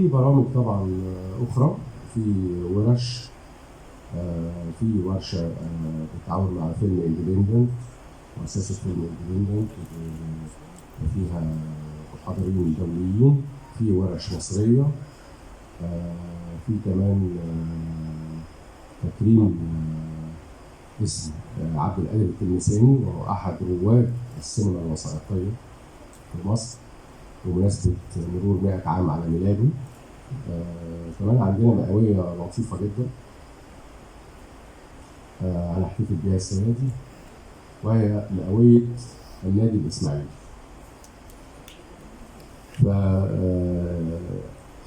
في برامج طبعا أخرى، في ورش، في ورشة بالتعاون مع فيلم اندبندنت، مؤسسة فيلم اندبندنت، وفيها محاضرين دوليين، في ورش مصرية، في كمان تكريم اسم عبد القادر التلمساني، وهو أحد رواد السينما الوثائقية في مصر بمناسبة مرور 100 عام على ميلاده. كمان عندنا مئوية لطيفة جدا هنحتفل بيها السنة دي، وهي مئوية النادي الإسماعيلي.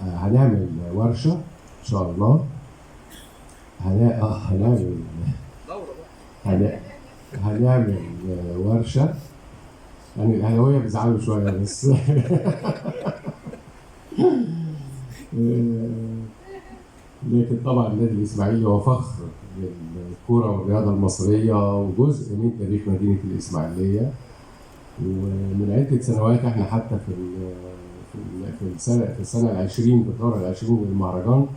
هنعمل ورشة إن شاء الله، هنعمل ورشة، يعني الأهلاوية بيزعلوا شوية بس لكن طبعا النادي الإسماعيلي هو فخر للكرة والرياضة المصرية، وجزء من تاريخ مدينة الإسماعيلية. ومن عدة سنوات احنا حتى في السنة العشرين، بالدورة العشرين للمهرجان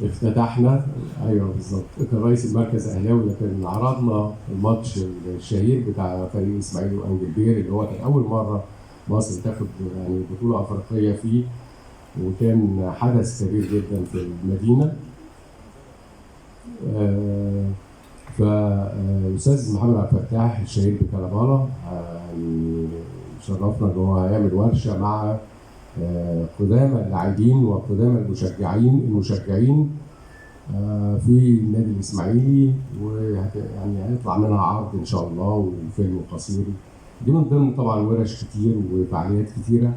افتتحنا، ايوه بالظبط، كان رئيس المركز اهلاوي، لكن عرضنا الماتش الشهير بتاع فريق الاسماعيلي وانجلبير، اللي هو كان اول مره مصر تاخد يعني بطوله افريقيه فيه، وكان حدث كبير جدا في المدينه. فالاستاذ محمد عبد الفتاح الشهير بكلابالا يعني شرفنا ان هو هيعمل ورشه مع قدامى اللاعبين وقدامى المشجعين في النادي الاسماعيلي، ويعني هيطلع منها عرض ان شاء الله وفيلم قصير. دي من ضمن طبعا ورش كتير وفعاليات كتيره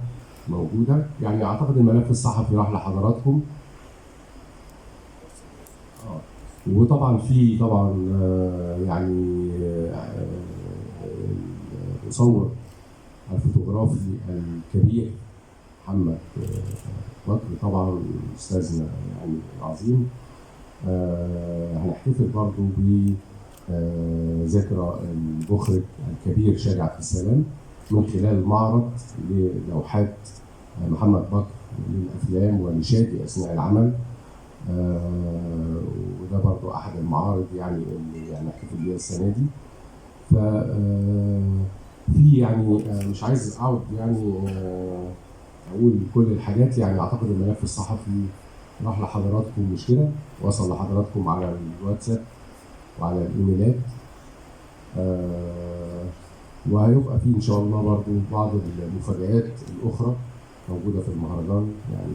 موجوده. يعني اعتقد الملف الصحفي راح لحضراتكم. وطبعا في طبعا يعني المصور الفوتوغرافي الكبير محمد بكر، طبعا استاذنا يعني العظيم. هنحتفل برضه بذكرى المخرج الكبير شادي عبد السلام من خلال معرض للوحات محمد بكر للافلام ولشادي اثناء العمل. وده برضه احد المعارض يعني اللي هنحتفل بيها السنه دي. ف في يعني مش عايز اقعد يعني اقول كل الحاجات، يعني اعتقد الملف الصحفي راح لحضراتكم، مش كده؟ وصل لحضراتكم على الواتساب وعلى الايميلات. وهيبقى في ان شاء الله برضه بعض المفاجآت الاخرى موجوده في المهرجان، يعني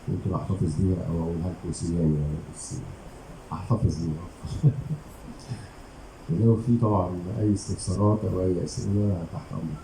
ممكن احتفظ بيها او اقولها لكم سيان، يعني بس احتفظ بيها. ولو في طبعا اي استفسارات او اي اسئله تحت امركم.